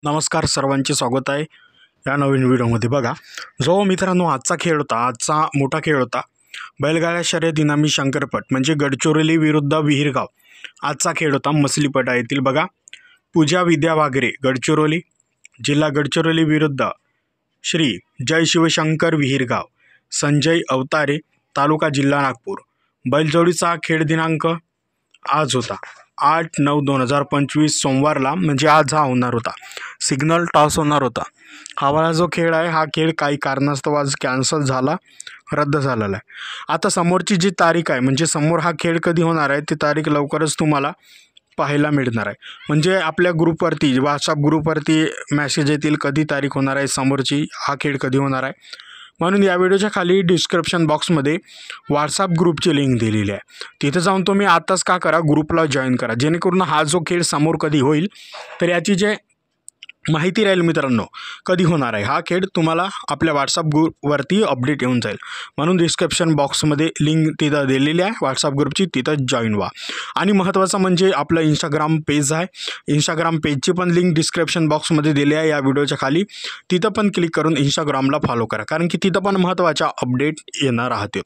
नमस्कार सर्वांचे स्वागत आहे या नवीन व्हिडिओमध्ये। बघा जो मित्रांनो आजचा खेळ होता, आजचा मोठा खेळ होता बैलगाड्या शर्यत इनामी शंकरपट म्हणजे गडचिरोली विरुद्ध विहिरगाव। आजचा खेळ होता मसलीपटा येथील। बघा पूजा विद्या वागरे गडचिरोली जिल्हा गडचिरोली विरुद्ध श्री जय शिवशंकर विहिरगाव संजय अवतारे तालुका जिल्हा नागपूर। बैलजोडीचा खेळ दिनांक आज होता 8/9/2025 सोमवारला, म्हणजे आज हा होणार होता। सिग्नल टॉस होणार होता। हा वाला जो खेळ आहे हा खेळ काही कारणास्तव आज कॅन्सल झाला, रद्द झालेला आहे। आता समोरची जी तारीख आहे म्हणजे समोर हा खेळ कधी होणार आहे ती तारीख लवकरच तुम्हाला पाहायला मिळणार आहे। म्हणजे आपल्या ग्रुपवरती व्हॉट्सअप ग्रुपवरती मेसेज येतील कधी तारीख होणार आहे समोरची, हा खेळ कधी होणार आहे। म्हणून या व्हिडिओच्या खाली डिस्क्रिप्शन बॉक्समध्ये व्हॉट्सअप ग्रुपची लिंक दिलेली आहे, तिथे जाऊन तुम्ही आताच का करा ग्रुपला जॉईन करा, जेणेकरून हा जो खेळ समोर कधी होईल तर याची जे माहिती राहील मित्रांनो कधी होणार आहे हा खेळ तुम्हाला आपल्या व्हॉट्सअप ग्रुपवरती अपडेट येऊन जाईल। म्हणून डिस्क्रिप्शन बॉक्समध्ये लिंक तिथं दिलेली आहे व्हॉट्सअप ग्रुपची, तिथं जॉईन व्हा। आणि महत्त्वाचं म्हणजे आपलं इंस्टाग्राम पेज आहे, इंस्टाग्राम पेजची पण लिंक डिस्क्रिप्शन बॉक्समध्ये दिली आहे या व्हिडिओच्या खाली, तिथं पण क्लिक करून इंस्टाग्रामला फॉलो करा, कारण की तिथं पण महत्त्वाच्या अपडेट येणार राहतील।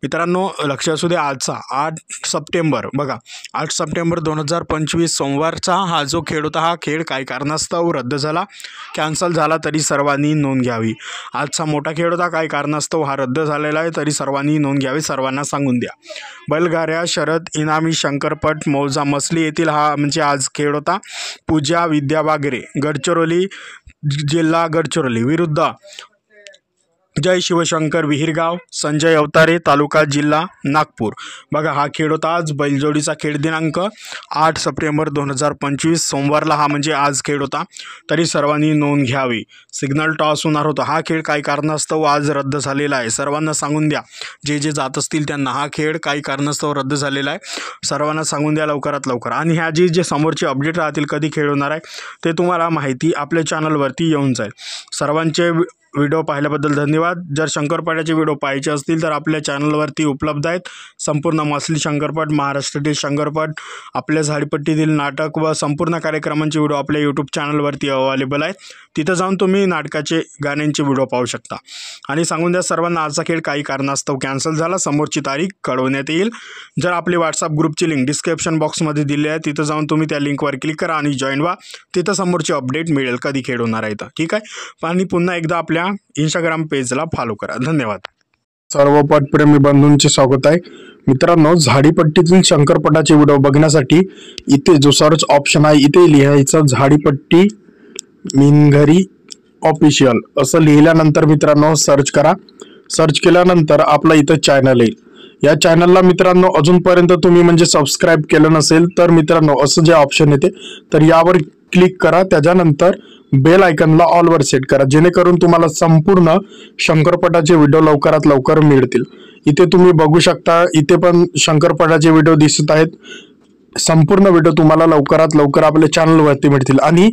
मित्रांनो लक्ष असू दे, आजचा 8 सप्टेंबर बघा 8 सप्टेंबर 2025 सोमवारचा हा जो खेळ होता हा खेळ काही कारणास्तव रद्द झाला, कॅन्सल झाला, तरी सर्वांनी नोंद घ्यावी। आजचा मोठा खेळ होता, काही कारणास्तव हा रद्द झालेला आहे, तरी सर्वांनी नोंद घ्यावी, सर्वांना सांगून द्या। बैलगाड्या शर्यत इनामी शंकरपट मौजा मसली येथील हा म्हणजे आज खेळ होता। पूजा विद्या वागरे गडचिरोली जिल्हा गडचिरोली विरुद्ध जय शिवशंकर विहिरगाव संजय अवतारे तालुका जिल्हा नागपूर। बघा हा खेळ होता आज। बैलजोडीचा खेळ दिनांक 8 सप्टेंबर 2025 सोमवारला हा म्हणजे आज खेळ होता, तरी सर्वांनी नोंद घ्यावी। सिग्नल टॉस होणार होता, हा खेळ काही कारणास्तव आज रद्द झालेला आहे, सर्वांना सांगून द्या। जे जात असतील त्यांना हा खेळ काही कारणास्तव रद्द झालेला आहे, सर्वांना सांगून द्या लवकरात लवकर। आणि ह्या जे समोरचे अपडेट राहतील कधी खेळ होणार आहे ते तुम्हाला माहिती आपल्या चॅनलवरती येऊन जाईल। सर्वांचे व्हिडिओ पाहिल्याबद्दल धन्यवाद। जर शंकरपटाचे व्हिडिओ पाहायचे असतील तर आपल्या चॅनलवरती उपलब्ध आहेत। संपूर्ण मसली शंकरपट, महाराष्ट्रातील शंकरपट, आपल्या झाडीपट्टीतील नाटक व संपूर्ण कार्यक्रमांचे व्हिडिओ आपल्या यूट्यूब चॅनलवरती अवेलेबल आहेत, तिथं जाऊन तुम्ही नाटकाचे गाण्यांचे व्हिडिओ पाहू शकता। आणि सांगून द्या सर्वांना आजचा खेळ काही कारणास्तव कॅन्सल झाला, समोरची तारीख कळवण्यात येईल। जर आपली व्हॉट्सअप ग्रुपची लिंक डिस्क्रिप्शन बॉक्समध्ये दिली आहे तिथं जाऊन तुम्ही त्या लिंकवर क्लिक करा आणि जॉईन व्हा, तिथं समोरची अपडेट मिळेल कधी खेळ होणार आहे तर, ठीक आहे। आणि पुन्हा एकदा आपल्या इंस्टाग्राम पेजला फॉलो करा। धन्यवाद। सर्व पटप्रेमी बंधूंचे स्वागत आहे। मित्रांनो झाडीपट्टीतील शंकरपटाचे व्हिडिओ बघण्यासाठी इथे जो सर्च ऑप्शन आहे इथे लिहायचं झाडीपट्टी मिनघरी ऑफिशियल असं लिहिल्यानंतर मित्रांनो सर्च करा। सर्च केल्यानंतर आपला इथं चॅनल येईल। या चॅनलला मित्रांनो अजूनपर्यंत तुम्ही म्हणजे सबस्क्राईब केलं नसेल तर मित्रांनो असं जे ऑप्शन येते तर यावर क्लिक करा, त्याच्यानंतर बेल आयकॉनला ऑलवर सेट करा, जेणेकरून तुम्हाला संपूर्ण शंकरपटाचे व्हिडिओ लवकरात लवकर मिळतील। इथे तुम्ही बघू शकता, इथे पण शंकरपटाचे व्हिडिओ दिसत आहेत। संपूर्ण व्हिडिओ तुम्हाला लवकरात लवकर आपल्या चॅनलवरती मिळतील। आणि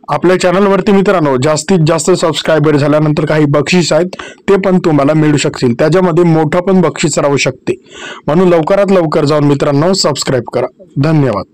आपल्या चॅनलवरती मित्रांनो जास्तीत जास्त सबस्क्रायबर झाल्यानंतर काही बक्षीस आहेत ते पण तुम्हाला मिळू शकतील, त्याच्यामध्ये मोठं पण बक्षीस राहू शकते। म्हणून लवकरात लवकर जाऊन मित्रांनो सबस्क्राईब करा। धन्यवाद।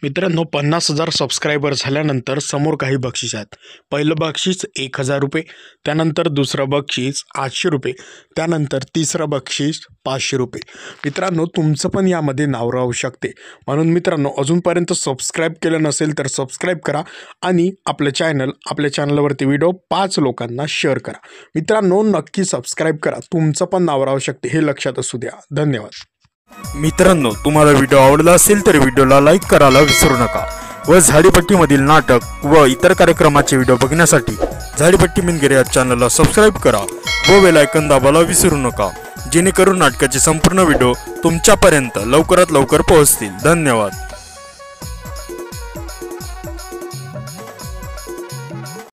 मित्रांनो 50,000 सबस्क्रायबर झाल्यानंतर समोर काही बक्षीस आहेत। पहिलं बक्षीस 1,000 रुपये, त्यानंतर दुसरं बक्षीस 800 रुपये, त्यानंतर तिसरं बक्षीस 500 रुपये। मित्रांनो तुमचं पण यामध्ये नाव राहू शकते, म्हणून मित्रांनो अजूनपर्यंत सबस्क्राईब केलं नसेल तर सबस्क्राईब करा आणि आपल्या चॅनलवरती व्हिडिओ 5 लोकांना शेअर करा। मित्रांनो नक्की सबस्क्राईब करा, तुमचं पण नाव राहू शकते हे लक्षात असू द्या। धन्यवाद। मित्रांनो तुम्हाला व्हिडिओ आवडला असेल तर व्हिडिओला लाईक करायला विसरू नका व झाडीपट्टीमधील नाटक व इतर कार्यक्रमाचे व्हिडिओ बघण्यासाठी झाडीपट्टी मिनगिरे या चॅनलला सबस्क्राईब करा व बेल आयकॉन दाबायला विसरू नका, जेणेकरून नाटकाचे संपूर्ण व्हिडिओ तुमच्यापर्यंत लवकरात लवकर पोहोचतील। धन्यवाद।